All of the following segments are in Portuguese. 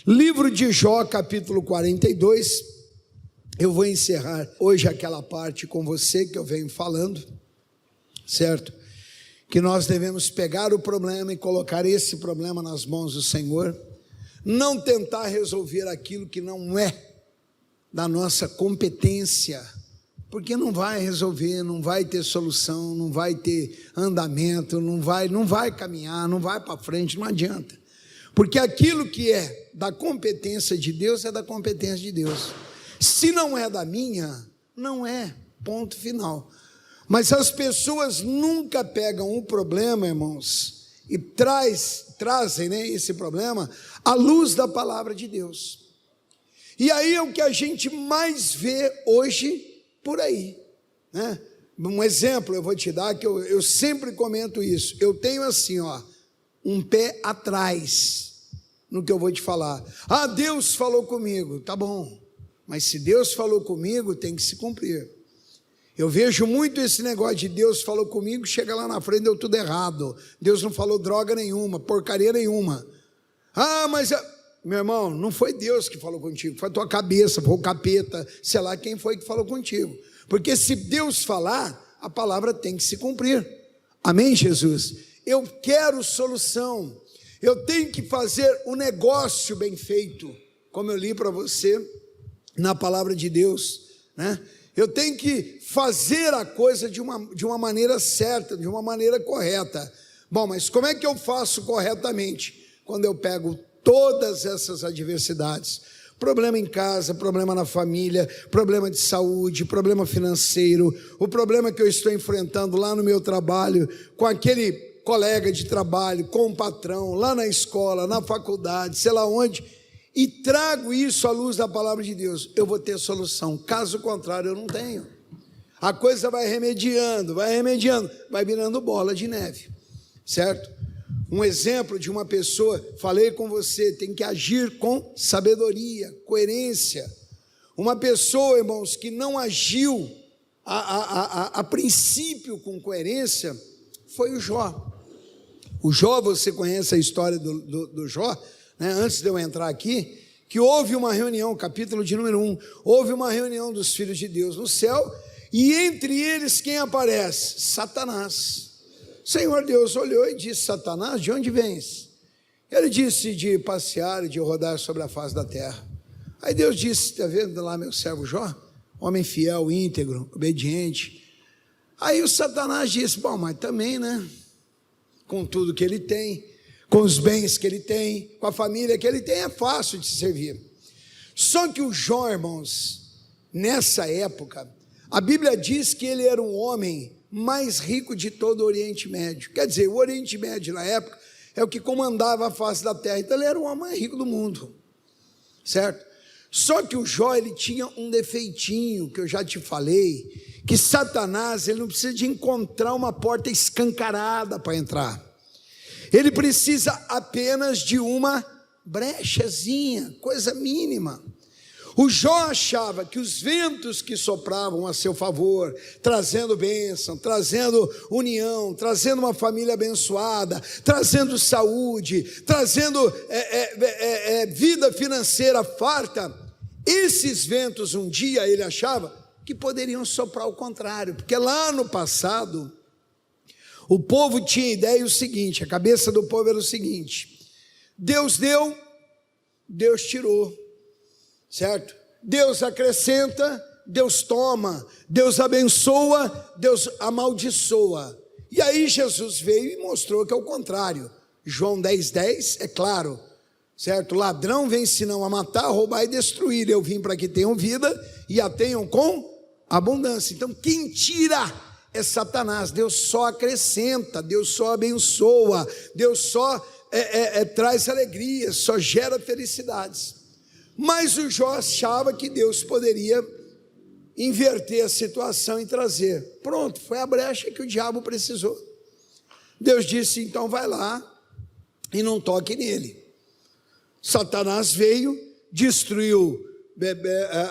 Livro de Jó, capítulo 42, eu vou encerrar hoje aquela parte com você que eu venho falando, certo? Que nós devemos pegar o problema e colocar esse problema nas mãos do Senhor, não tentar resolver aquilo que não é da nossa competência, porque não vai resolver, não vai ter solução, não vai ter andamento, não vai caminhar, não vai para frente, não adianta. Porque aquilo que é da competência de Deus é da competência de Deus. Se não é da minha, não é, ponto final. Mas as pessoas nunca pegam o problema, irmãos, e trazem, né, esse problema à luz da palavra de Deus. E aí é o que a gente mais vê hoje por aí, né? Um exemplo eu vou te dar, que eu sempre comento isso. Eu tenho assim, um pé atrás no que eu vou te falar. Deus falou comigo, tá bom, mas se Deus falou comigo, tem que se cumprir. Eu vejo muito esse negócio de Deus falou comigo, chega lá na frente, deu tudo errado. Deus não falou droga nenhuma, porcaria nenhuma. Mas, meu irmão, não foi Deus que falou contigo, foi a tua cabeça, foi o capeta, sei lá quem foi que falou contigo. Porque se Deus falar, a palavra tem que se cumprir. Amém, Jesus? Eu quero solução. Eu tenho que fazer o negócio bem feito, como eu li para você na palavra de Deus, né? Eu tenho que fazer a coisa de uma maneira certa, de uma maneira correta. Bom, mas como é que eu faço corretamente? Quando eu pego todas essas adversidades, problema em casa, problema na família, problema de saúde, problema financeiro, o problema que eu estou enfrentando lá no meu trabalho, com aquele colega de trabalho, com o patrão, lá na escola, na faculdade, sei lá onde, e trago isso à luz da palavra de Deus, eu vou ter solução. Caso contrário, eu não tenho. A coisa vai remediando, vai virando bola de neve, certo? Um exemplo de uma pessoa, falei com você, tem que agir com sabedoria, coerência. Uma pessoa, irmãos, que não agiu a princípio com coerência, foi o Jó. O Jó, você conhece a história do Jó, né? Antes de eu entrar aqui, que houve uma reunião, capítulo de número 1, houve uma reunião dos filhos de Deus no céu, e entre eles quem aparece? Satanás. O Senhor Deus olhou e disse: Satanás, de onde vens? Ele disse: de passear e de rodar sobre a face da terra. Aí Deus disse: está vendo lá meu servo Jó? Homem fiel, íntegro, obediente. Aí o Satanás disse: bom, mas também, né? Com tudo que ele tem, com os bens que ele tem, com a família que ele tem, é fácil de se servir. Só que o Jó, irmãos, nessa época, a Bíblia diz que ele era um homem mais rico de todo o Oriente Médio. Quer dizer, o Oriente Médio na época é o que comandava a face da terra, então ele era o homem mais rico do mundo, certo? Só que o Jó, ele tinha um defeitinho, que eu já te falei, que Satanás, ele não precisa de encontrar uma porta escancarada para entrar, ele precisa apenas de uma brechazinha, coisa mínima. O Jó achava que os ventos que sopravam a seu favor, trazendo bênção, trazendo união, trazendo uma família abençoada, trazendo saúde, trazendo vida financeira farta, esses ventos um dia ele achava que poderiam soprar ao contrário, porque lá no passado o povo tinha ideia o seguinte, a cabeça do povo era o seguinte: Deus deu, Deus tirou, certo? Deus acrescenta, Deus toma, Deus abençoa, Deus amaldiçoa. E aí Jesus veio e mostrou que é o contrário. João 10:10 é claro, certo? Ladrão vem senão a matar, roubar e destruir. Eu vim para que tenham vida e a tenham com abundância. Então quem tira é Satanás. Deus só acrescenta, Deus só abençoa, Deus só traz alegria, só gera felicidades. Mas o Jó achava que Deus poderia inverter a situação e trazer. Pronto, foi a brecha que o diabo precisou. Deus disse: então vai lá e não toque nele. Satanás veio, destruiu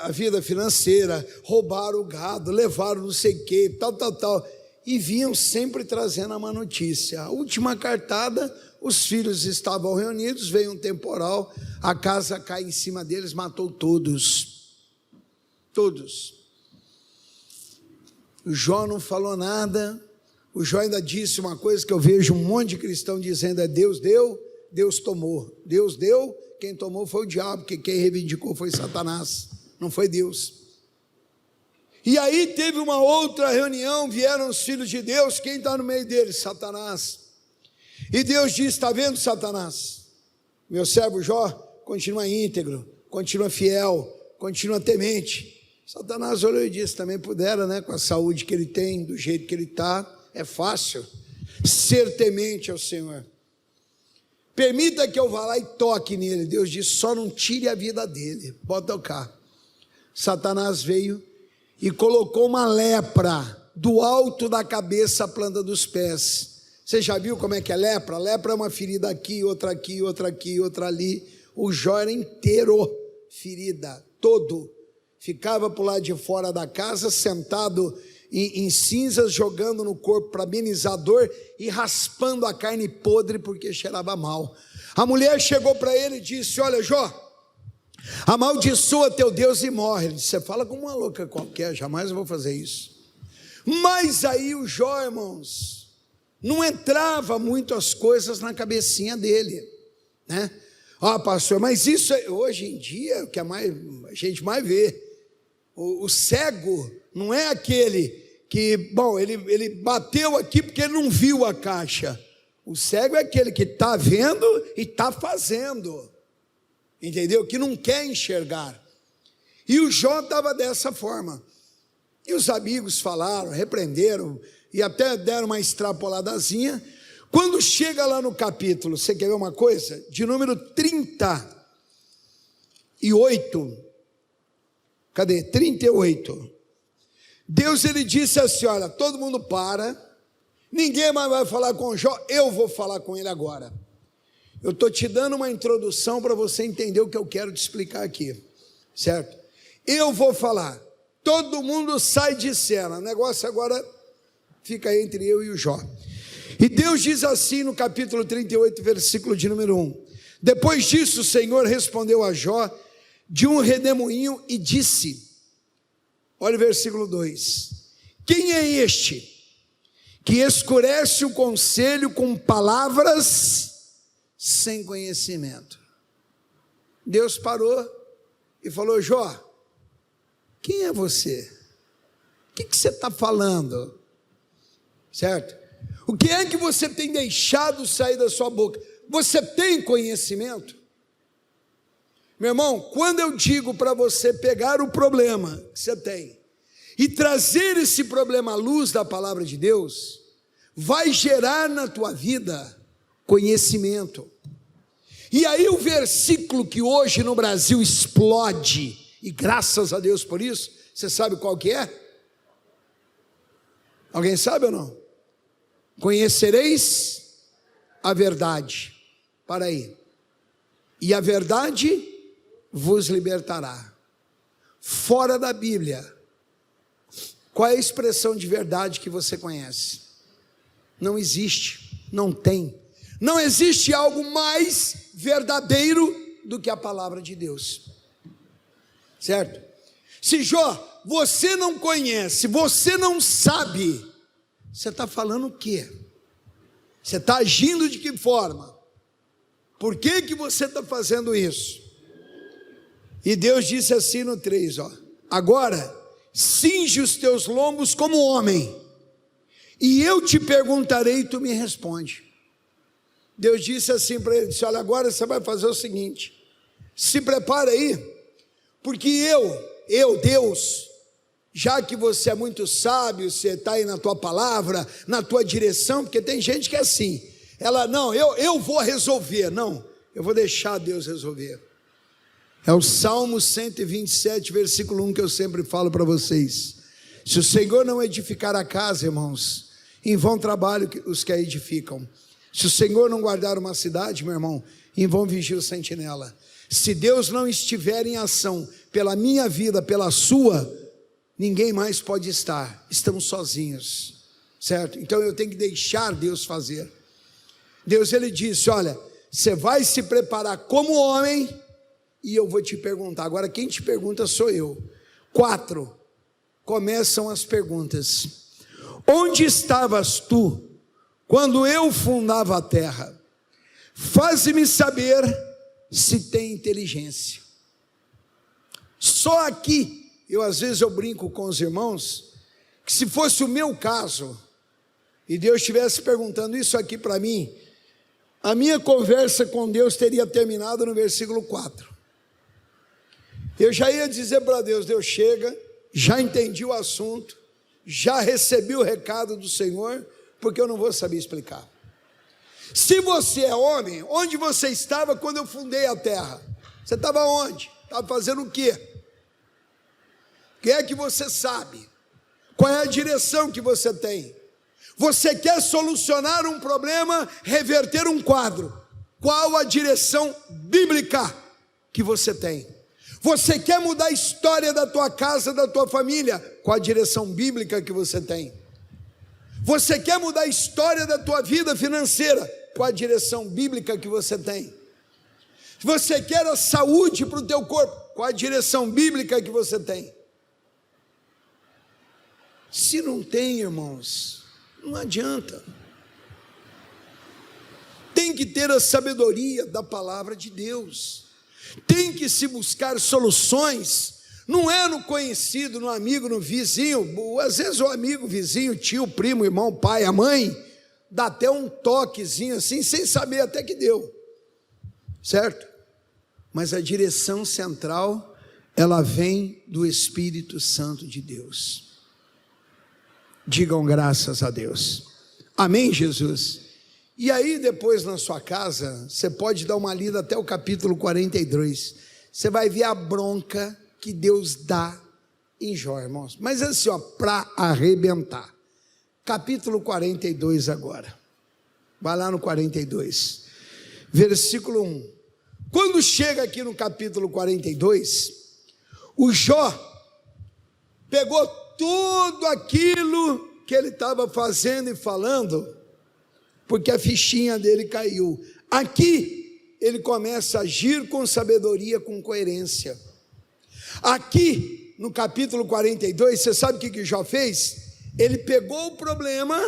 a vida financeira, roubaram o gado, levaram não sei o que, tal. e vinham sempre trazendo a má notícia. A última cartada, os filhos estavam reunidos, veio um temporal, a casa cai em cima deles, matou todos. Todos. O Jó não falou nada. O Jó ainda disse uma coisa que eu vejo um monte de cristão dizendo: é Deus deu, Deus tomou. Deus deu, quem tomou foi o diabo, porque quem reivindicou foi Satanás, não foi Deus. E aí teve uma outra reunião, vieram os filhos de Deus, quem está no meio deles? Satanás. E Deus disse: está vendo, Satanás? Meu servo Jó continua íntegro, continua fiel, continua temente. Satanás olhou e disse: também pudera, né? Com a saúde que ele tem, do jeito que ele está, é fácil ser temente ao Senhor. Permita que eu vá lá e toque nele. Deus disse: só não tire a vida dele, pode tocar. Satanás veio e colocou uma lepra do alto da cabeça à planta dos pés. Você já viu como é que é lepra? Lepra é uma ferida aqui, outra aqui, outra aqui, outra ali. O Jó era inteiro ferida, todo. Ficava para o lado de fora da casa, sentado em cinzas, jogando no corpo para amenizar a dor e raspando a carne podre porque cheirava mal. A mulher chegou para ele e disse: olha, Jó, amaldiçoa teu Deus e morre. Ele disse: você fala como uma louca qualquer, jamais eu vou fazer isso. Mas aí o Jó, irmãos, não entrava muito as coisas na cabecinha dele, né? Pastor, mas isso hoje em dia o que a gente mais vê. O cego não é aquele que, bom, ele bateu aqui porque ele não viu a caixa. O cego é aquele que está vendo e está fazendo, entendeu? Que não quer enxergar. E o Jó estava dessa forma. E os amigos falaram, repreenderam e até deram uma extrapoladazinha. Quando chega lá no capítulo, você quer ver uma coisa? De número 38. Cadê? 38. Deus, ele disse assim: olha, todo mundo para, ninguém mais vai falar com Jó, eu vou falar com ele agora. Eu estou te dando uma introdução para você entender o que eu quero te explicar aqui, certo? Eu vou falar, todo mundo sai de cena, o negócio agora fica entre eu e o Jó. E Deus diz assim no capítulo 38, versículo de número 1: depois disso o Senhor respondeu a Jó de um redemoinho e disse, olha o versículo 2: quem é este que escurece o conselho com palavras sem conhecimento? Deus parou e falou: Jó, quem é você? O que você está falando? Certo? O que é que você tem deixado sair da sua boca? Você tem conhecimento? Meu irmão, quando eu digo para você pegar o problema que você tem e trazer esse problema à luz da palavra de Deus, vai gerar na tua vida conhecimento. E aí o versículo que hoje no Brasil explode, e graças a Deus por isso, você sabe qual que é? Alguém sabe ou não? Conhecereis a verdade. Para aí. E a verdade vos libertará. Fora da Bíblia, qual é a expressão de verdade que você conhece? Não existe, não tem. Não existe algo mais verdadeiro do que a palavra de Deus. Certo? Se Jó, você não conhece, você não sabe, você está falando o quê? Você está agindo de que forma? Por que que você está fazendo isso? E Deus disse assim no 3, agora cinge os teus lombos como homem, e eu te perguntarei e tu me responde. Deus disse assim para ele, disse: olha, agora você vai fazer o seguinte, se prepara aí, porque eu, Deus, já que você é muito sábio, você está aí na tua palavra, na tua direção, porque tem gente que é assim, ela, não, eu vou resolver, não, eu vou deixar Deus resolver. É o Salmo 127, versículo 1, que eu sempre falo para vocês. Se o Senhor não edificar a casa, irmãos, em vão trabalho os que a edificam. Se o Senhor não guardar uma cidade, meu irmão, em vão vigia o sentinela. Se Deus não estiver em ação pela minha vida, pela sua, ninguém mais pode estar. Estamos sozinhos. certo? Então eu tenho que deixar Deus fazer. Deus, ele disse, olha, você vai se preparar como homem e eu vou te perguntar. Agora quem te pergunta sou eu. 4, começam as perguntas. Onde estavas tu quando eu fundava a terra? Faze-me saber se tem inteligência. Só aqui, às vezes eu brinco com os irmãos, que se fosse o meu caso, e Deus estivesse perguntando isso aqui para mim, a minha conversa com Deus teria terminado no versículo 4. Eu já ia dizer para Deus, Deus chega, já entendi o assunto, já recebi o recado do Senhor, porque eu não vou saber explicar. Se você é homem, onde você estava quando eu fundei a terra? Você estava onde? Estava fazendo o quê? O que é que você sabe? Qual é a direção que você tem? Você quer solucionar um problema, reverter um quadro. Qual a direção bíblica que você tem? Você quer mudar a história da tua casa, da tua família? Qual a direção bíblica que você tem? Você quer mudar a história da tua vida financeira? Qual a direção bíblica que você tem? Você quer a saúde para o teu corpo? Qual a direção bíblica que você tem? Se não tem, irmãos, não adianta. Tem que ter a sabedoria da palavra de Deus. Tem que se buscar soluções. Não é no conhecido, no amigo, no vizinho. Às vezes o amigo, vizinho, tio, primo, irmão, pai, a mãe, dá até um toquezinho assim, sem saber até que deu. Certo? Mas a direção central, ela vem do Espírito Santo de Deus. Digam graças a Deus. Amém, Jesus? E aí depois na sua casa, você pode dar uma lida até o capítulo 42. Você vai ver a bronca que Deus dá em Jó, irmãos. Mas assim, ó, para arrebentar. Capítulo 42 agora. Vai lá no 42. Versículo 1. Quando chega aqui no capítulo 42, o Jó pegou tudo aquilo que ele estava fazendo e falando, porque a fichinha dele caiu. Aqui ele começa a agir com sabedoria, com coerência. Aqui no capítulo 42, você sabe o que Jó fez? Ele pegou o problema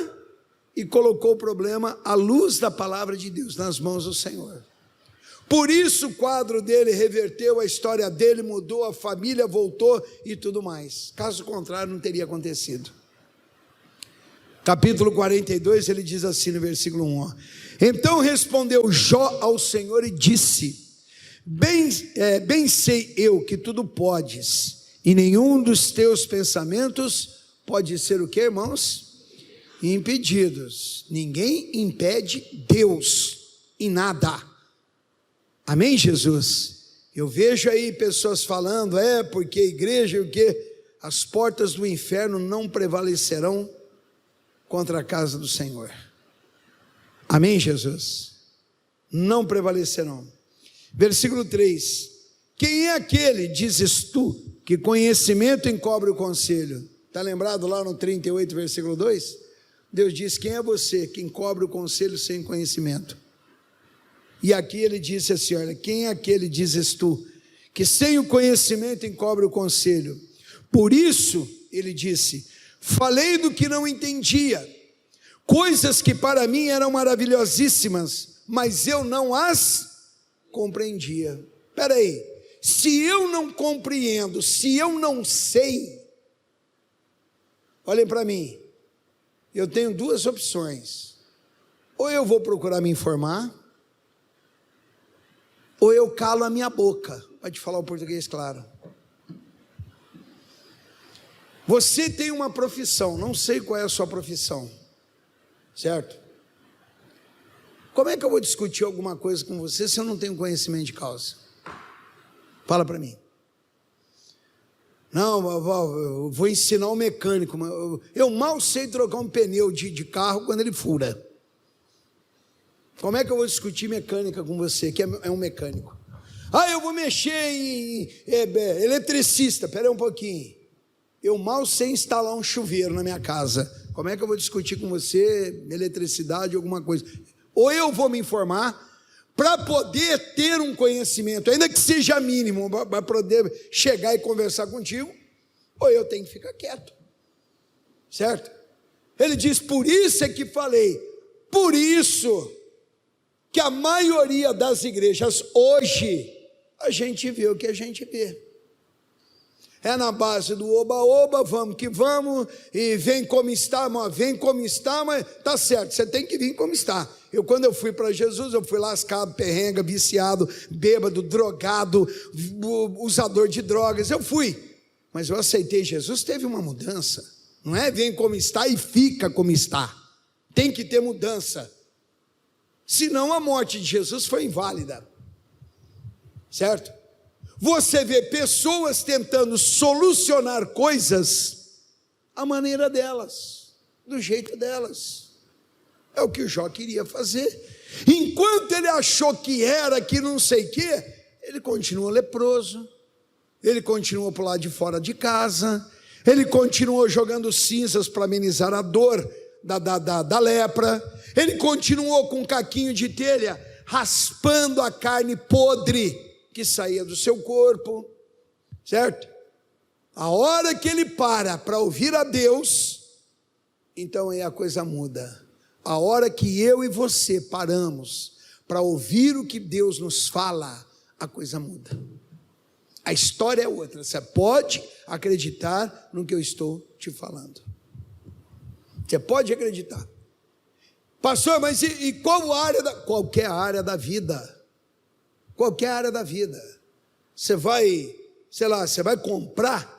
e colocou o problema à luz da palavra de Deus, nas mãos do Senhor. Por isso o quadro dele reverteu, a história dele mudou, a família voltou e tudo mais. Caso contrário, não teria acontecido. Capítulo 42, ele diz assim no versículo 1. Ó. Então respondeu Jó ao Senhor e disse, bem sei eu que tudo podes, e nenhum dos teus pensamentos pode ser o que, irmãos? Impedidos. Ninguém impede Deus em nada. Amém, Jesus? Eu vejo aí pessoas falando, porque a igreja, o que? As portas do inferno não prevalecerão contra a casa do Senhor. Amém, Jesus? Não prevalecerão. Versículo 3. Quem é aquele, dizes tu, que conhecimento encobre o conselho? Está lembrado lá no 38, versículo 2? Deus diz, quem é você que encobre o conselho sem conhecimento? E aqui ele disse assim, olha, quem é aquele, dizes tu, que sem o conhecimento encobre o conselho? Por isso, ele disse, falei do que não entendia, coisas que para mim eram maravilhosíssimas, mas eu não as compreendia. Espera aí, se eu não compreendo, se eu não sei, olhem para mim, eu tenho duas opções, ou eu vou procurar me informar, ou eu calo a minha boca, pode falar o português claro. Você tem uma profissão, não sei qual é a sua profissão, certo? Como é que eu vou discutir alguma coisa com você se eu não tenho conhecimento de causa? Fala para mim. Não, eu vou ensinar o mecânico, eu mal sei trocar um pneu de carro quando ele fura. Como é que eu vou discutir mecânica com você, que é um mecânico? Eu vou mexer em eletricista, espera aí um pouquinho. Eu mal sei instalar um chuveiro na minha casa. como é que eu vou discutir com você eletricidade, alguma coisa? Ou eu vou me informar para poder ter um conhecimento, ainda que seja mínimo, para poder chegar e conversar contigo, ou eu tenho que ficar quieto, certo? Ele diz, por isso é que falei, por isso que a maioria das igrejas hoje, a gente vê o que a gente vê. É na base do oba-oba, vamos que vamos, e vem como está, mas tá certo, você tem que vir como está. Quando eu fui para Jesus, eu fui lascado, perrenga, viciado, bêbado, drogado, usador de drogas, eu fui. Mas eu aceitei Jesus, teve uma mudança. Não é vem como está e fica como está. Tem que ter mudança. Senão a morte de Jesus foi inválida. Certo? Você vê pessoas tentando solucionar coisas à maneira delas, do jeito delas. É o que o Jó queria fazer. Enquanto ele achou que era, que não sei o quê, ele continua leproso, ele continuou para o lado de fora de casa, ele continuou jogando cinzas para amenizar a dor da lepra, ele continuou com um caquinho de telha, raspando a carne podre que saía do seu corpo, certo? A hora que ele para ouvir a Deus, então aí a coisa muda. A hora que eu e você paramos para ouvir o que Deus nos fala, a coisa muda. A história é outra, você pode acreditar no que eu estou te falando. Você pode acreditar. Pastor, mas e qual área qualquer área da vida. Qualquer área da vida. Você vai, você vai comprar,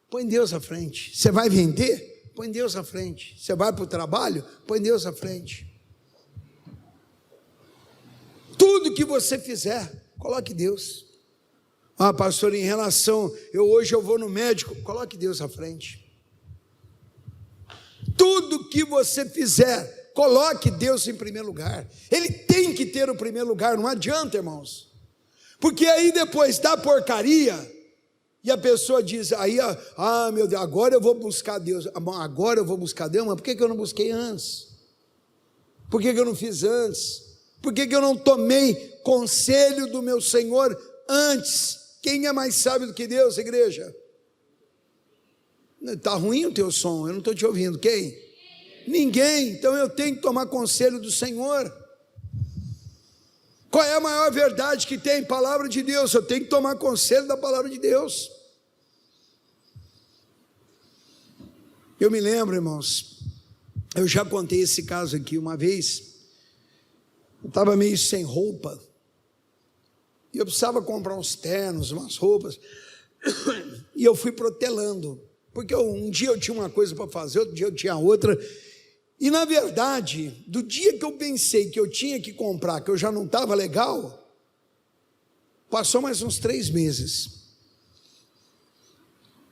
põe Deus à frente. Você vai vender, põe Deus à frente. Você vai para o trabalho, põe Deus à frente. Tudo que você fizer, coloque Deus. Ah, pastor, em relação, hoje eu vou no médico, coloque Deus à frente. Tudo que você fizer, coloque Deus em primeiro lugar. Ele tem que ter o primeiro lugar, não adianta, irmãos. Porque aí depois dá porcaria, e a pessoa diz, aí, meu Deus, agora eu vou buscar Deus. Agora eu vou buscar Deus, mas por que eu não busquei antes? Por que eu não fiz antes? Por que eu não tomei conselho do meu Senhor antes? Quem é mais sábio do que Deus, igreja? Está ruim o teu som, eu não estou te ouvindo. Quem? Ninguém. Então eu tenho que tomar conselho do Senhor. Qual é a maior verdade que tem? Palavra de Deus. Eu tenho que tomar conselho da palavra de Deus. Eu me lembro, irmãos, eu já contei esse caso aqui uma vez. Eu estava meio sem roupa, e eu precisava comprar uns ternos, umas roupas, e eu fui protelando, porque um dia eu tinha uma coisa para fazer, outro dia eu tinha outra, e na verdade, do dia que eu pensei que eu tinha que comprar, que eu já não estava legal, passou mais uns 3 meses.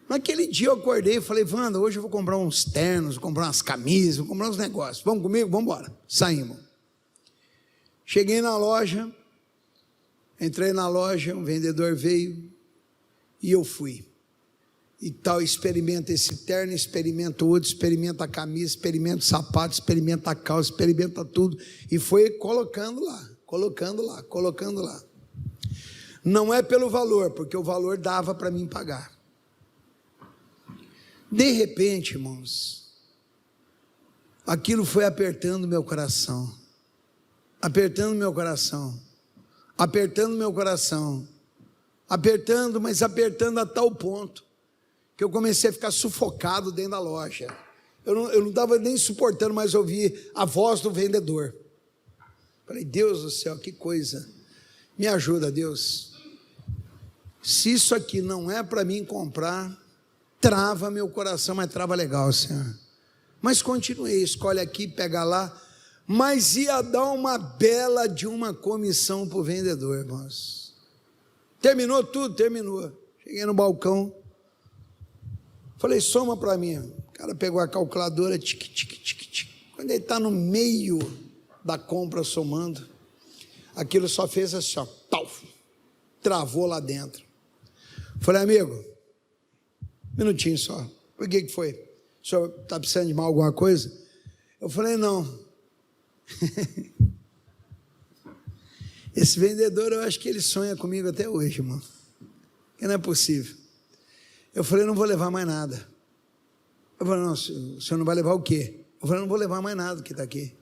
Naquele dia eu acordei e falei, Wanda, hoje eu vou comprar uns ternos, vou comprar umas camisas, vou comprar uns negócios, vamos comigo? Vamos embora. Saímos. Cheguei na loja, entrei na loja, um vendedor veio e eu fui. E tal, experimenta esse terno, experimenta o outro, experimenta a camisa, experimenta o sapato, experimenta a calça, experimenta tudo. E foi colocando lá, colocando lá, colocando lá. Não é pelo valor, porque o valor dava para mim pagar. De repente, irmãos, aquilo foi apertando meu coração. Apertando meu coração, apertando meu coração, apertando, mas apertando a tal ponto, que eu comecei a ficar sufocado dentro da loja. Eu não estava nem suportando mais ouvir a voz do vendedor. Falei, Deus do céu, que coisa, me ajuda, Deus. Se isso aqui não é para mim comprar, trava meu coração, mas trava legal, Senhor. Mas continuei, escolhe aqui, pega lá. Mas ia dar uma bela de uma comissão para o vendedor, irmãos. Terminou tudo? Terminou. Cheguei no balcão, falei, soma para mim. O cara pegou a calculadora, tique, tique, tique, tique. Quando ele está no meio da compra somando, aquilo só fez assim, ó, tal, travou lá dentro. Falei, amigo, minutinho só. O que foi? O senhor está precisando de mais alguma coisa? Eu falei, não. Esse vendedor, eu acho que ele sonha comigo até hoje, irmão. Que não é possível. Eu falei, não vou levar mais nada. Eu falei, não, o senhor não vai levar o quê? Eu falei, não vou levar mais nada que está aqui.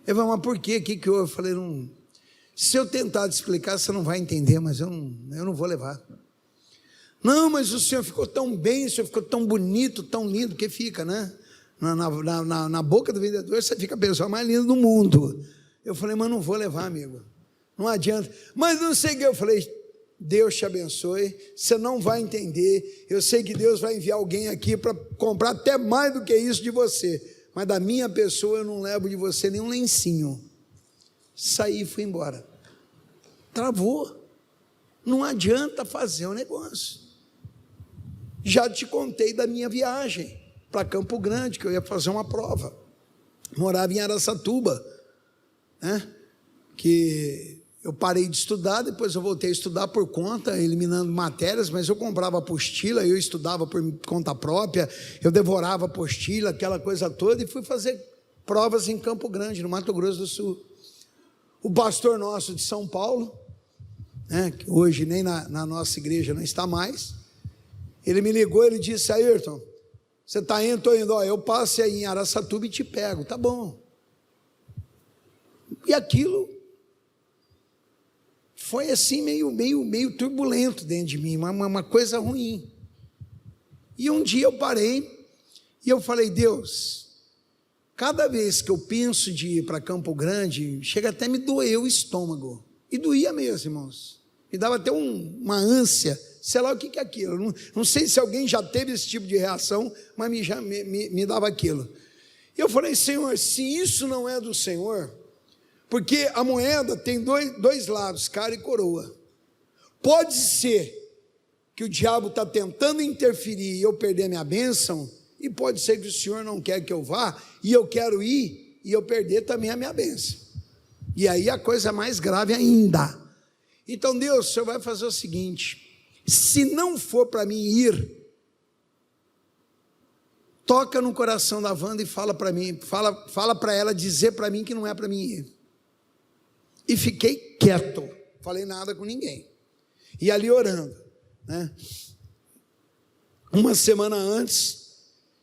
Ele falou, mas por quê? O que houve? Eu falei, não, se eu tentar te explicar, você não vai entender, mas eu não vou levar. Não, mas o senhor ficou tão bem, o senhor ficou tão bonito, tão lindo, que fica, né? Na boca do vendedor, você fica a pessoa mais linda do mundo. Eu falei, mas não vou levar, amigo. Não adianta. Mas não sei o que. Eu falei, Deus te abençoe, você não vai entender. Eu sei que Deus vai enviar alguém aqui para comprar até mais do que isso de você. Mas da minha pessoa eu não levo de você nem um lencinho. Saí e fui embora. Travou. Não adianta fazer o negócio. Já te contei da minha viagem para Campo Grande, que eu ia fazer uma prova. Morava em Araçatuba, né? Que eu parei de estudar, depois eu voltei a estudar por conta, eliminando matérias, mas eu comprava apostila, eu estudava por conta própria, eu devorava apostila, aquela coisa toda, e fui fazer provas em Campo Grande, no Mato Grosso do Sul. O pastor nosso de São Paulo, né, que hoje nem na nossa igreja não está mais, ele me ligou, ele disse, Ayrton, você está indo? Estou indo, ó, eu passo aí em Araçatuba e te pego, tá bom. E aquilo foi assim meio turbulento dentro de mim, uma coisa ruim. E um dia eu parei e eu falei, Deus, cada vez que eu penso de ir para Campo Grande, chega até me doer o estômago. E doía mesmo, irmãos. Me dava até uma ânsia, sei lá o que é aquilo. Não sei se alguém já teve esse tipo de reação, mas me dava aquilo. E eu falei, Senhor, se isso não é do Senhor, porque a moeda tem dois lados, cara e coroa. Pode ser que o diabo está tentando interferir e eu perder a minha bênção, e pode ser que o Senhor não quer que eu vá, e eu quero ir, e eu perder também a minha bênção. E aí a coisa é mais grave ainda. Então Deus, o Senhor vai fazer o seguinte, se não for para mim ir, toca no coração da Wanda e fala para mim, fala para ela dizer para mim que não é para mim ir. E fiquei quieto, falei nada com ninguém. E ali orando, né? Uma semana antes,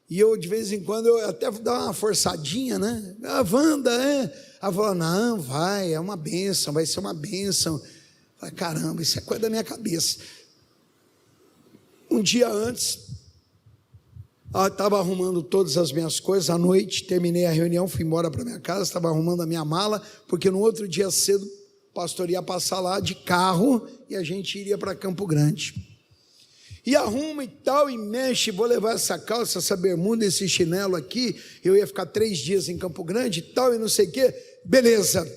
e eu de vez em quando, eu até dava uma forçadinha, né? A Wanda, Ela falou, não, vai, é uma bênção, vai ser uma bênção. Falei, caramba, isso é coisa da minha cabeça. Um dia antes, eu estava arrumando todas as minhas coisas, à noite, terminei a reunião, fui embora para minha casa, estava arrumando a minha mala, porque no outro dia cedo, o pastor ia passar lá de carro, e a gente iria para Campo Grande. E arruma e tal, e mexe, vou levar essa calça, essa bermuda, esse chinelo aqui, eu ia ficar 3 dias em Campo Grande e tal, e não sei o quê, beleza.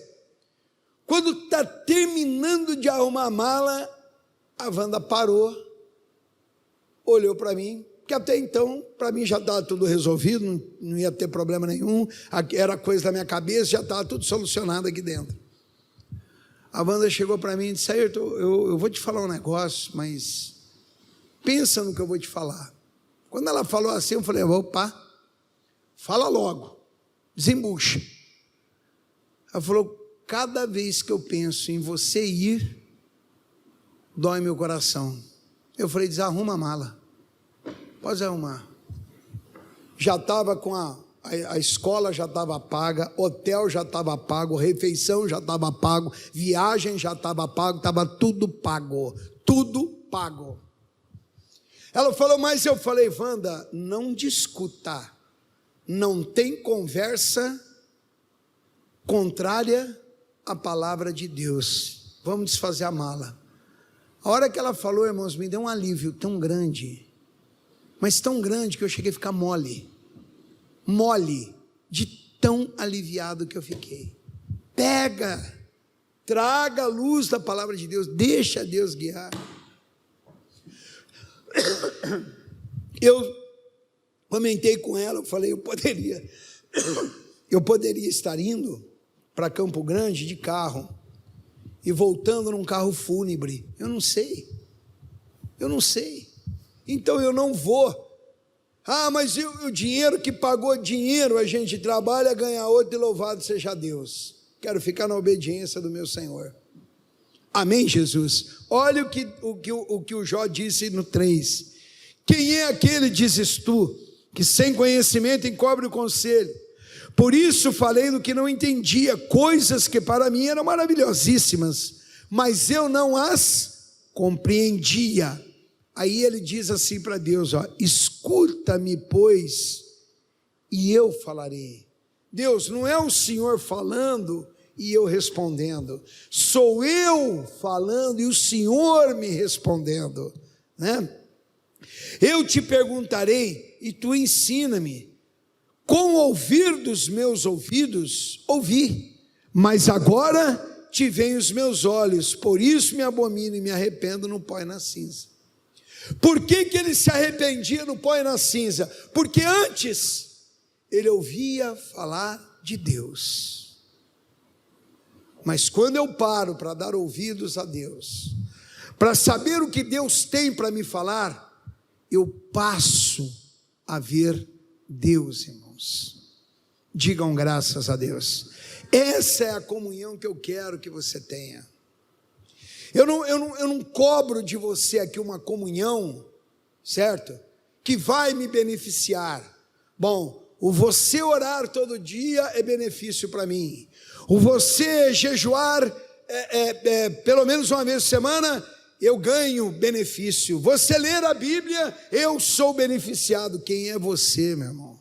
Quando está terminando de arrumar a mala, a Wanda parou, olhou para mim, que até então, para mim já estava tudo resolvido, não ia ter problema nenhum, era coisa da minha cabeça, já estava tudo solucionado aqui dentro. A Wanda chegou para mim e disse, Ayrton, eu vou te falar um negócio, mas pensa no que eu vou te falar. Quando ela falou assim, eu falei, opa, fala logo, desembucha. Ela falou, cada vez que eu penso em você ir, dói meu coração. Eu falei, desarruma a mala. Pode arrumar. Já estava com a escola já estava paga, hotel já estava pago, refeição já estava pago, viagem já estava pago, estava tudo pago, tudo pago. Ela falou, mas eu falei, Wanda, não discuta, não tem conversa contrária à palavra de Deus, vamos desfazer a mala. A hora que ela falou, irmãos, me deu um alívio tão grande, mas tão grande que eu cheguei a ficar mole, de tão aliviado que eu fiquei. Pega, traga a luz da palavra de Deus, deixa Deus guiar. Eu comentei com ela, eu falei, eu poderia estar indo para Campo Grande de carro e voltando num carro fúnebre, eu não sei, então eu não vou, Ah, mas e o dinheiro que pagou dinheiro, a gente trabalha, ganha outro, e louvado seja Deus. Quero ficar na obediência do meu Senhor. Amém, Jesus? Olha o que o Jó disse no 3. Quem é aquele, dizes tu, que sem conhecimento encobre o conselho? Por isso falei no que não entendia, coisas que para mim eram maravilhosíssimas, mas eu não as compreendia. Aí ele diz assim para Deus, ó, escuta-me, pois, e eu falarei. Deus, não é o Senhor falando e eu respondendo, sou eu falando e o Senhor me respondendo, né? Eu te perguntarei e tu ensina-me. Com ouvir dos meus ouvidos, ouvi, mas agora te veem os meus olhos, por isso me abomino e me arrependo no pó e na cinza. Por que ele se arrependia no pó e na cinza? Porque antes ele ouvia falar de Deus. Mas quando eu paro para dar ouvidos a Deus, para saber o que Deus tem para me falar, eu passo a ver Deus, irmãos. Digam graças a Deus. Essa é a comunhão que eu quero que você tenha. Eu não cobro de você aqui uma comunhão, certo? Que vai me beneficiar. Bom, o você orar todo dia é benefício para mim. O você jejuar pelo menos uma vez por semana, eu ganho benefício. Você ler a Bíblia, eu sou beneficiado. Quem é você, meu irmão?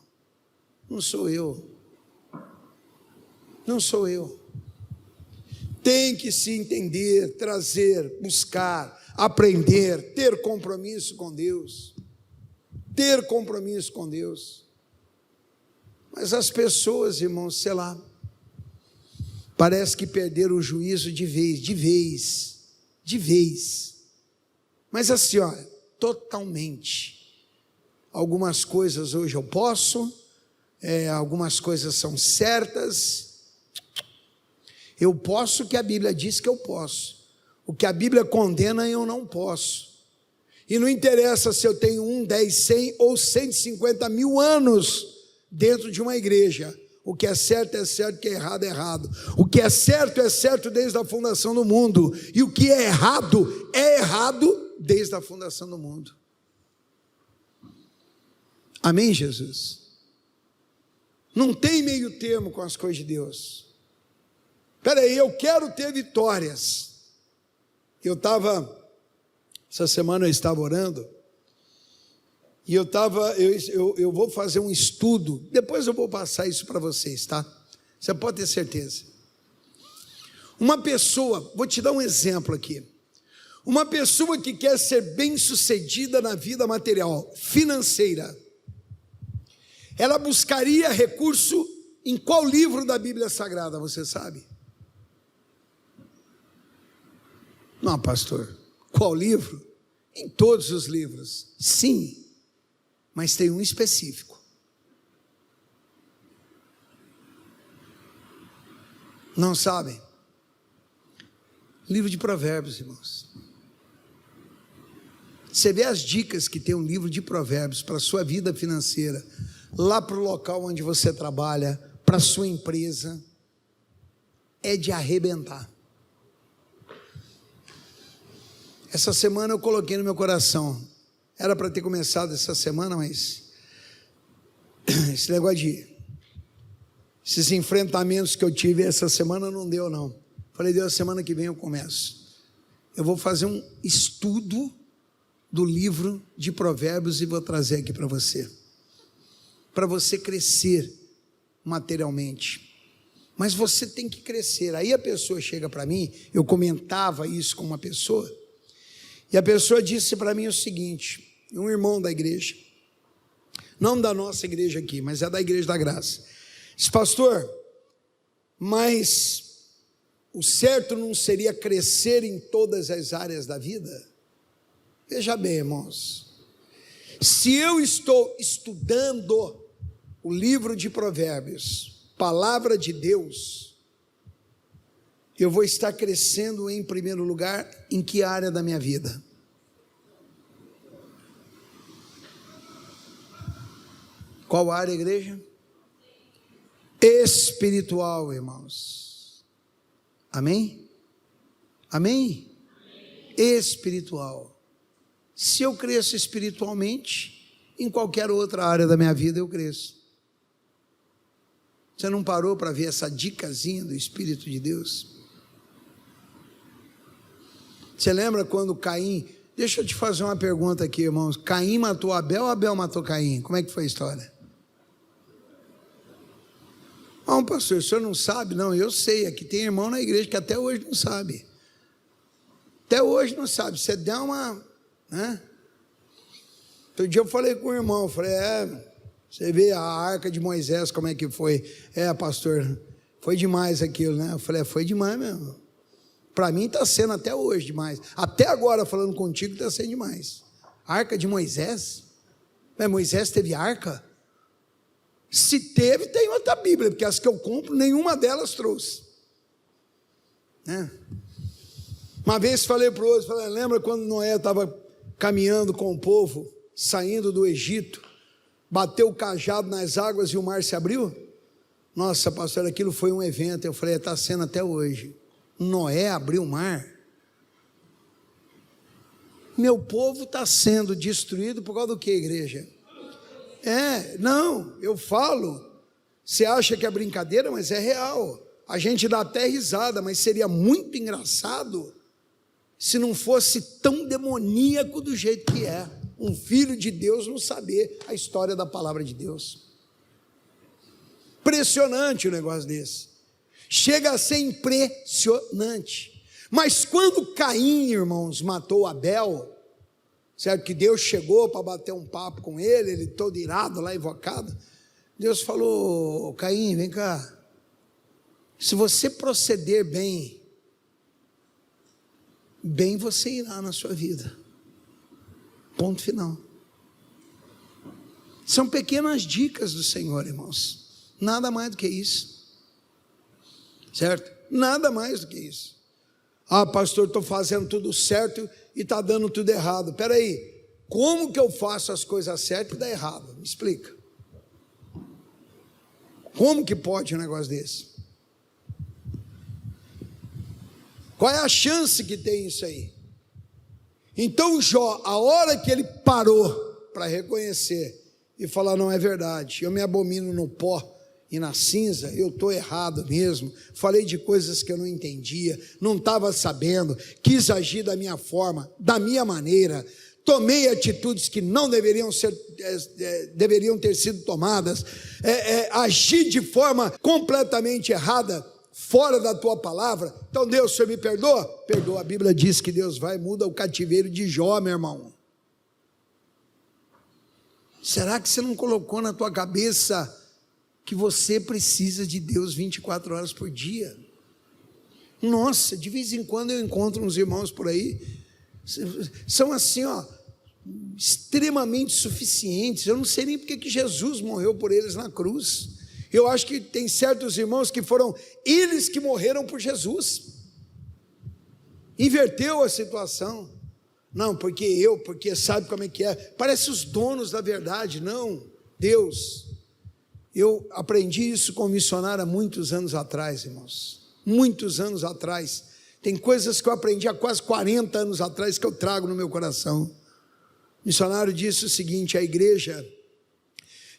Não sou eu. Não sou eu. Tem que se entender, trazer, buscar, aprender, ter compromisso com Deus. Ter compromisso com Deus. Mas as pessoas, irmãos, sei lá, parece que perderam o juízo de vez. Mas assim, ó, totalmente. Algumas coisas hoje eu posso, algumas coisas são certas. Eu posso o que a Bíblia diz que eu posso. O que a Bíblia condena eu não posso. E não interessa se eu tenho 1, 10, 100 ou 150 mil anos dentro de uma igreja. O que é certo, o que é errado. O que é certo desde a fundação do mundo. E o que é errado desde a fundação do mundo. Amém, Jesus? Não tem meio termo com as coisas de Deus. Espera aí, eu quero ter vitórias. Essa semana eu estava orando, e eu vou fazer um estudo, depois eu vou passar isso para vocês, tá? Você pode ter certeza. Uma pessoa, vou te dar um exemplo aqui, uma pessoa que quer ser bem-sucedida na vida material, financeira, ela buscaria recurso em qual livro da Bíblia Sagrada, você sabe? Não, pastor, qual livro? Em todos os livros, sim, mas tem um específico. Não sabem? Livro de Provérbios, irmãos. Você vê as dicas que tem um livro de Provérbios para a sua vida financeira, lá para o local onde você trabalha, para a sua empresa, é de arrebentar. Essa semana eu coloquei no meu coração, era para ter começado essa semana, mas esse negócio esses enfrentamentos que eu tive essa semana não deu não. Falei, Deus, semana que vem eu começo. Eu vou fazer um estudo do livro de Provérbios e vou trazer aqui para você crescer materialmente. Mas você tem que crescer. Aí a pessoa chega para mim, eu comentava isso com uma pessoa, e a pessoa disse para mim o seguinte, um irmão da igreja, não da nossa igreja aqui, mas é da Igreja da Graça, disse, pastor, mas o certo não seria crescer em todas as áreas da vida? Veja bem, irmãos, se eu estou estudando o livro de Provérbios, palavra de Deus, eu vou estar crescendo em primeiro lugar, em que área da minha vida? Qual área, igreja? Espiritual, irmãos. Amém? Amém? Espiritual. Se eu cresço espiritualmente, em qualquer outra área da minha vida eu cresço. Você não parou para ver essa dicasinha do Espírito de Deus? Você lembra quando Caim... Deixa eu te fazer uma pergunta aqui, irmãos. Caim matou Abel ou Abel matou Caim? Como é que foi a história? Não, pastor, o senhor não sabe? Não, eu sei. Aqui tem irmão na igreja que até hoje não sabe. Até hoje não sabe. Você der uma... né? Outro dia eu falei com o irmão, eu falei, você vê a arca de Moisés, como é que foi? Pastor, foi demais aquilo, né? Eu falei, foi demais mesmo. Para mim está sendo até hoje demais. Até agora, falando contigo, está sendo demais. Arca de Moisés? Mas Moisés teve arca? Se teve, tem outra Bíblia, porque as que eu compro, nenhuma delas trouxe. Né? Uma vez falei para o outro, lembra quando Noé estava caminhando com o povo, saindo do Egito, bateu o cajado nas águas e o mar se abriu? Nossa, pastor, aquilo foi um evento. Eu falei, está sendo até hoje. Noé abriu o mar. Meu povo está sendo destruído por causa do que, igreja? Não, eu falo, você acha que é brincadeira, mas é real. A gente dá até risada, mas seria muito engraçado se não fosse tão demoníaco do jeito que é. Um filho de Deus não saber a história da palavra de Deus. Impressionante o negócio desse. Chega a ser impressionante. Mas quando Caim, irmãos, matou Abel, certo? Que Deus chegou para bater um papo com ele todo irado lá, invocado. Deus falou, Caim, vem cá. Se você proceder bem, bem você irá na sua vida. Ponto final. São pequenas dicas do Senhor, irmãos. Nada mais do que isso. Certo? Nada mais do que isso. Pastor, estou fazendo tudo certo e está dando tudo errado. Espera aí, como que eu faço as coisas certas e dá errado? Me explica. Como que pode um negócio desse? Qual é a chance que tem isso aí? Então Jó, a hora que ele parou para reconhecer e falar, não é verdade, eu me abomino no pó e na cinza, eu estou errado mesmo, falei de coisas que eu não entendia, não estava sabendo, quis agir da minha forma, da minha maneira, tomei atitudes que não deveriam ter sido tomadas, agi de forma completamente errada, fora da tua palavra. Então Deus, o Senhor me perdoa? Perdoa. A Bíblia diz que Deus vai e muda o cativeiro de Jó, meu irmão. Será que você não colocou na tua cabeça que você precisa de Deus 24 horas por dia? Nossa, de vez em quando eu encontro uns irmãos por aí, são assim, extremamente suficientes. Eu não sei nem porque que Jesus morreu por eles na cruz. Eu acho que tem certos irmãos que foram eles que morreram por Jesus. Inverteu a situação. Não, porque sabe como é que é. Parece os donos da verdade. Não, Deus. Eu aprendi isso com um missionário há muitos anos atrás, irmãos. Muitos anos atrás. Tem coisas que eu aprendi há quase 40 anos atrás que eu trago no meu coração. O missionário disse o seguinte: a igreja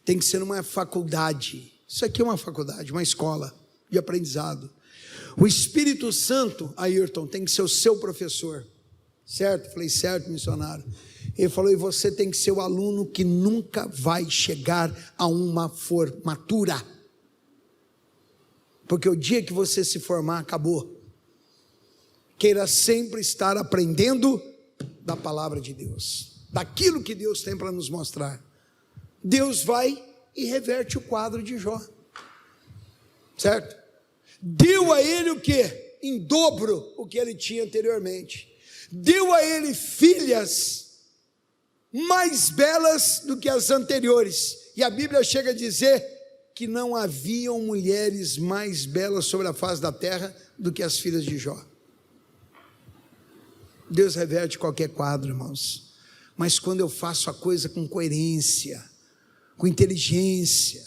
tem que ser uma faculdade. Isso aqui é uma faculdade, uma escola de aprendizado. O Espírito Santo, Ayrton, tem que ser o seu professor. Certo? Falei, certo, missionário. Ele falou, e você tem que ser o aluno que nunca vai chegar a uma formatura. Porque o dia que você se formar, acabou. Queira sempre estar aprendendo da palavra de Deus, daquilo que Deus tem para nos mostrar. Deus vai e reverte o quadro de Jó. Certo? Deu a ele o quê? Em dobro o que ele tinha anteriormente. Deu a ele filhas mais belas do que as anteriores. E a Bíblia chega a dizer que não haviam mulheres mais belas sobre a face da terra do que as filhas de Jó. Deus reverte qualquer quadro, irmãos. Mas quando eu faço a coisa com coerência, com inteligência,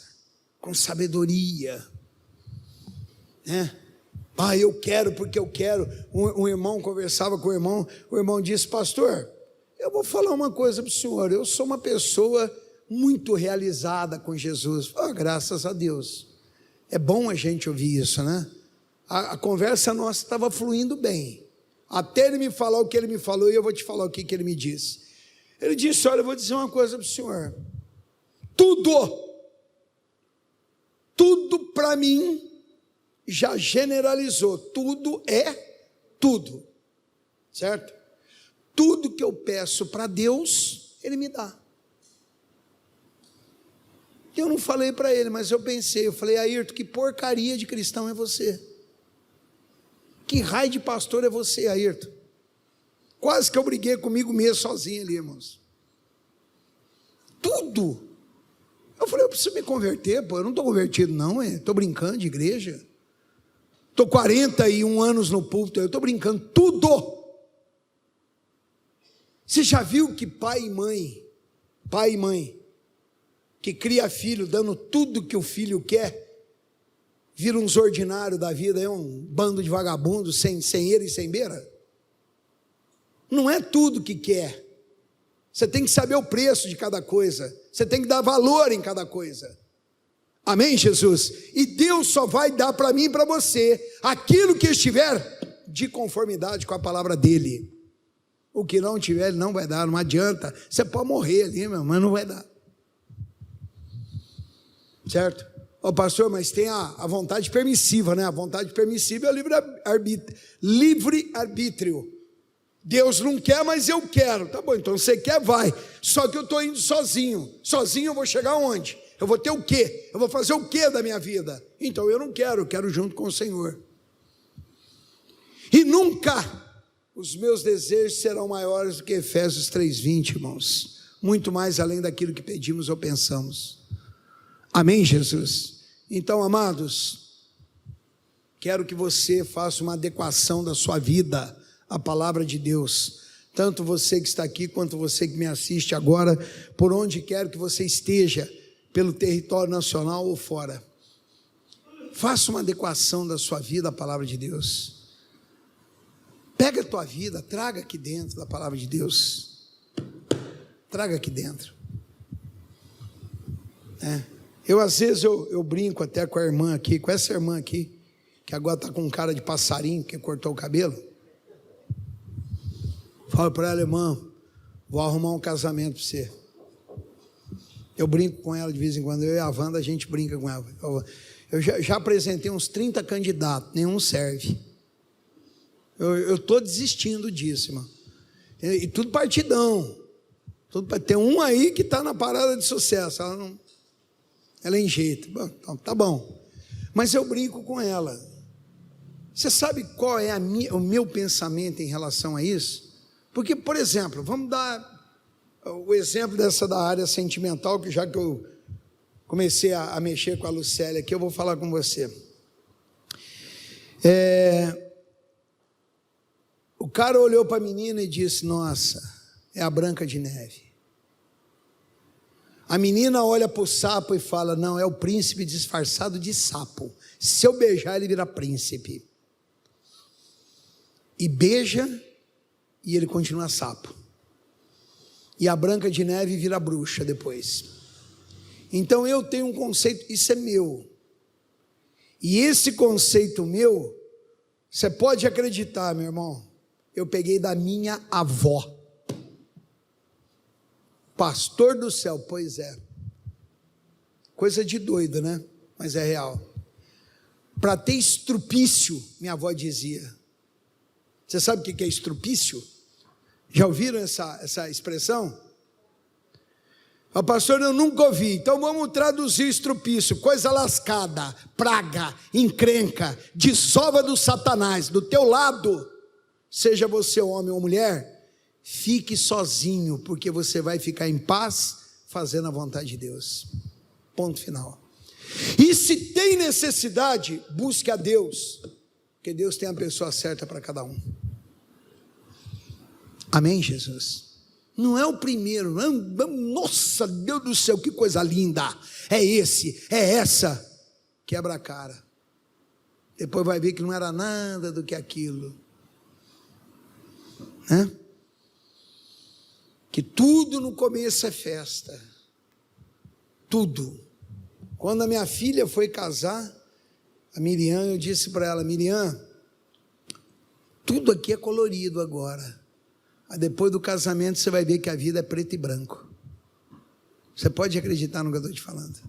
com sabedoria, né? Eu quero porque eu quero. Um irmão conversava com o irmão disse: pastor, eu vou falar uma coisa para o senhor, eu sou uma pessoa muito realizada com Jesus. Graças a Deus. É bom a gente ouvir isso, né? A conversa nossa estava fluindo bem, até ele me falar o que ele me falou, e eu vou te falar o que ele me disse. Ele disse: olha, eu vou dizer uma coisa para o senhor, tudo para mim já generalizou, tudo é tudo, certo? Tudo que eu peço para Deus, Ele me dá. Eu não falei para ele, mas eu falei: Ayrton, que porcaria de cristão é você? Que raio de pastor é você, Ayrton? Quase que eu briguei comigo mesmo sozinho ali, irmãos. Tudo. Eu falei: eu preciso me converter, eu não estou convertido não, estou brincando de igreja. Estou 41 anos no púlpito, eu estou brincando, tudo. Você já viu que pai e mãe, que cria filho dando tudo que o filho quer, vira uns ordinários da vida, é um bando de vagabundos, sem eira e sem beira? Não é tudo que quer. Você tem que saber o preço de cada coisa, você tem que dar valor em cada coisa. Amém, Jesus? E Deus só vai dar para mim e para você aquilo que estiver de conformidade com a palavra dele. O que não tiver, ele não vai dar, não adianta. Você pode morrer ali, mas não vai dar. Certo? Pastor, mas tem a vontade permissiva, né? A vontade permissiva é o livre-arbítrio. Deus não quer, mas eu quero. Tá bom, então você quer, vai. Só que eu estou indo sozinho. Sozinho eu vou chegar onde? Eu vou ter o quê? Eu vou fazer o quê da minha vida? Então eu não quero, eu quero junto com o Senhor. E nunca os meus desejos serão maiores do que Efésios 3:20, irmãos. Muito mais além daquilo que pedimos ou pensamos. Amém, Jesus? Então, amados, quero que você faça uma adequação da sua vida à palavra de Deus. Tanto você que está aqui, quanto você que me assiste agora, por onde quer que você esteja, pelo território nacional ou fora. Faça uma adequação da sua vida à palavra de Deus. Pega a tua vida, traga aqui dentro da palavra de Deus. Traga aqui dentro. Às vezes eu brinco até com a irmã aqui, com essa irmã aqui, que agora está com cara de passarinho, que cortou o cabelo. Falo para ela: irmã, vou arrumar um casamento para você. Eu brinco com ela de vez em quando, eu e a Wanda, a gente brinca com ela. Eu já apresentei uns 30 candidatos, nenhum serve. Eu estou desistindo disso, irmão. E tudo partidão. Tem um aí que está na parada de sucesso, ela enjeita. Bom, então, tá bom. Mas eu brinco com ela. Você sabe qual é o meu pensamento em relação a isso? Porque, por exemplo, vamos dar o exemplo dessa da área sentimental, que já que eu comecei a mexer com a Lucélia aqui, eu vou falar com você. O cara olhou para a menina e disse: nossa, é a Branca de Neve. A menina olha para o sapo e fala: não, é o príncipe disfarçado de sapo. Se eu beijar, ele vira príncipe. E beija, e ele continua sapo. E a Branca de Neve vira bruxa depois. Então eu tenho um conceito, isso é meu. E esse conceito meu, você pode acreditar, meu irmão, eu peguei da minha avó. Pastor do céu, pois é. Coisa de doido, né? Mas é real. Para ter estrupício, minha avó dizia. Você sabe o que é estrupício? Já ouviram essa expressão? Pastor, eu nunca ouvi. Então vamos traduzir estrupício: coisa lascada, praga, encrenca, desova do Satanás. Do teu lado, seja você homem ou mulher, fique sozinho, porque você vai ficar em paz fazendo a vontade de Deus. Ponto final. E se tem necessidade, busque a Deus, porque Deus tem a pessoa certa para cada um. Amém, Jesus? Não é o primeiro, nossa, Deus do céu, que coisa linda, é esse, é essa, quebra a cara, depois vai ver que não era nada do que aquilo, né? Que tudo no começo é festa, tudo. Quando a minha filha foi casar, a Miriam, eu disse para ela, Miriam, tudo aqui é colorido agora, mas depois do casamento você vai ver que a vida é preto e branco. Você pode acreditar no que eu estou te falando.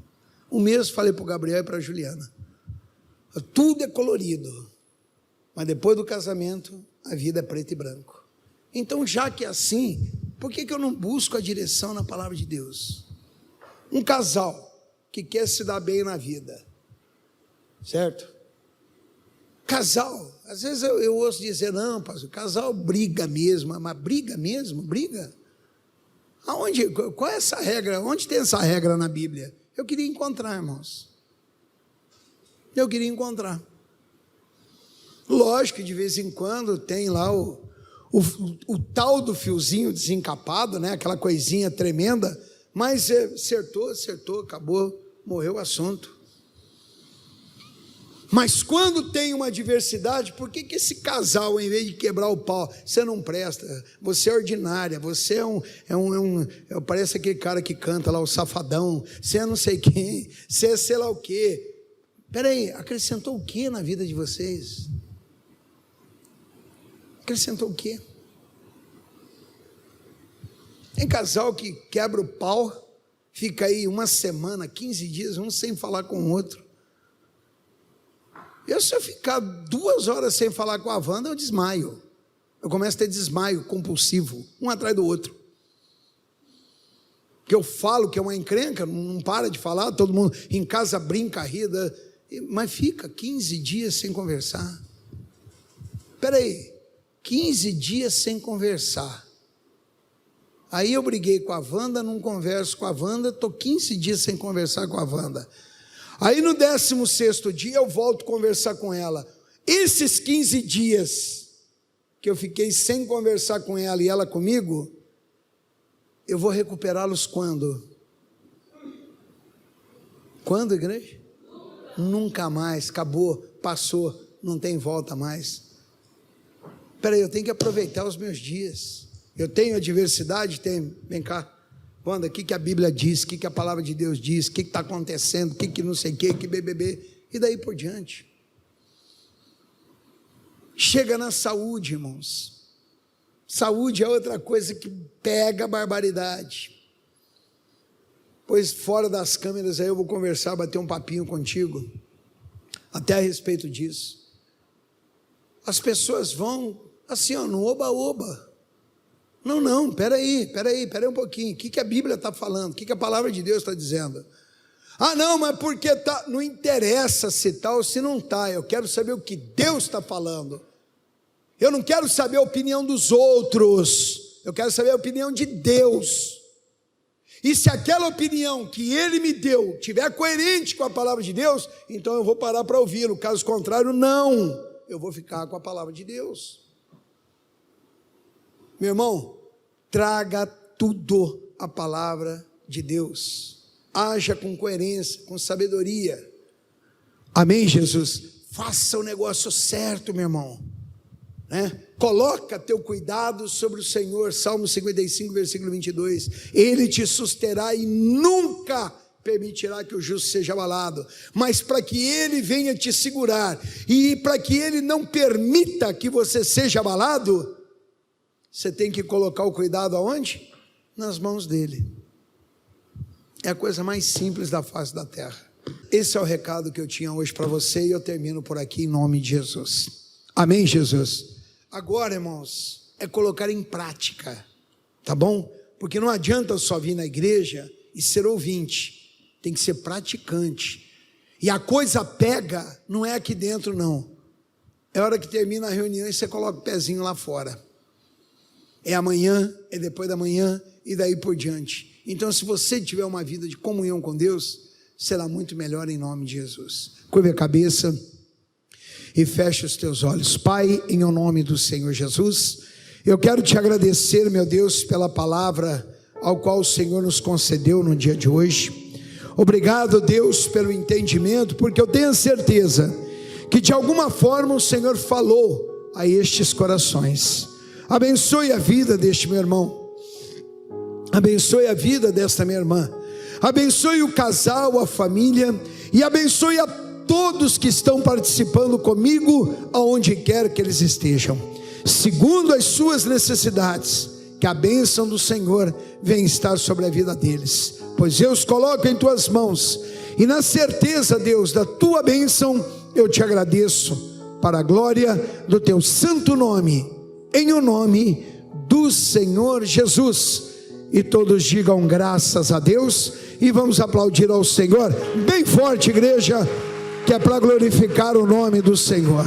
O mesmo falei para o Gabriel e para a Juliana. Tudo é colorido, mas depois do casamento a vida é preto e branco. Então, já que é assim, por que eu não busco a direção na palavra de Deus? Um casal que quer se dar bem na vida, certo? Casal, às vezes eu ouço dizer, não, pastor, casal briga mesmo, mas briga mesmo? Briga? Aonde, qual é essa regra? Onde tem essa regra na Bíblia? Eu queria encontrar, irmãos. Eu queria encontrar. Lógico que de vez em quando tem lá o tal do fiozinho desencapado, né? Aquela coisinha tremenda, mas acertou, acabou, morreu o assunto. Mas quando tem uma diversidade, por que esse casal, em vez de quebrar o pau, você não presta, você é ordinária, você parece aquele cara que canta lá, o safadão, você é não sei quem, você é sei lá o quê. Peraí, acrescentou o quê na vida de vocês? Acrescentou o quê? Tem casal que quebra o pau, fica aí uma semana, 15 dias, um sem falar com o outro. Se eu ficar 2 horas sem falar com a Wanda, eu desmaio. Eu começo a ter desmaio compulsivo, um atrás do outro. Que eu falo que é uma encrenca, não para de falar, todo mundo em casa brinca, ri, mas fica 15 dias sem conversar. Espera aí, 15 dias sem conversar. Aí eu briguei com a Wanda, não converso com a Wanda, estou 15 dias sem conversar com a Wanda. Aí no 16º dia eu volto a conversar com ela. Esses 15 dias que eu fiquei sem conversar com ela e ela comigo, eu vou recuperá-los quando? Quando, igreja? Nunca mais, acabou, passou, não tem volta mais. Espera aí, eu tenho que aproveitar os meus dias. Eu tenho a diversidade? Tenho. Vem cá. Wanda, o que a Bíblia diz, o que a palavra de Deus diz, o que está acontecendo, o que não sei o que BBB, e daí por diante. Chega na saúde, irmãos. Saúde é outra coisa que pega a barbaridade. Pois fora das câmeras aí eu vou conversar, bater um papinho contigo, até a respeito disso. As pessoas vão assim, no oba-oba. Não, peraí um pouquinho, o que a Bíblia está falando, o que a palavra de Deus está dizendo? Ah não, mas porque tá, não interessa se está ou se não está, eu quero saber o que Deus está falando, eu não quero saber a opinião dos outros, eu quero saber a opinião de Deus, e se aquela opinião que Ele me deu, estiver coerente com a palavra de Deus, então eu vou parar para ouvi-lo, caso contrário não, eu vou ficar com a palavra de Deus. Meu irmão, traga tudo a palavra de Deus, haja com coerência, com sabedoria, amém Jesus? Faça o negócio certo, meu irmão, né? Coloca teu cuidado sobre o Senhor, Salmo 55, versículo 22, Ele te susterá e nunca permitirá que o justo seja abalado, mas para que Ele venha te segurar, e para que Ele não permita que você seja abalado, você tem que colocar o cuidado aonde? Nas mãos dele. É a coisa mais simples da face da terra. Esse é o recado que eu tinha hoje para você e eu termino por aqui em nome de Jesus. Amém, Jesus? Agora, irmãos, é colocar em prática, tá bom? Porque não adianta eu só vir na igreja e ser ouvinte, tem que ser praticante. E a coisa pega, não é aqui dentro não. É hora que termina a reunião e você coloca o pezinho lá fora. É amanhã, é depois da manhã e daí por diante. Então, se você tiver uma vida de comunhão com Deus, será muito melhor em nome de Jesus. Curva a cabeça e feche os teus olhos. Pai, em o nome do Senhor Jesus, Eu quero te agradecer, meu Deus, pela palavra ao qual o Senhor nos concedeu no dia de hoje. Obrigado, Deus, pelo entendimento, porque eu tenho a certeza que de alguma forma o Senhor falou a estes corações. Abençoe a vida deste meu irmão, abençoe a vida desta minha irmã, abençoe o casal, a família, e abençoe a todos que estão participando comigo, aonde quer que eles estejam, segundo as suas necessidades. Que a bênção do Senhor venha estar sobre a vida deles, pois eu os coloco em tuas mãos, e na certeza, Deus, da tua bênção, eu te agradeço, para a glória do teu santo nome, em o nome do Senhor Jesus. E todos digam graças a Deus, e vamos aplaudir ao Senhor, bem forte, igreja, que é para glorificar o nome do Senhor.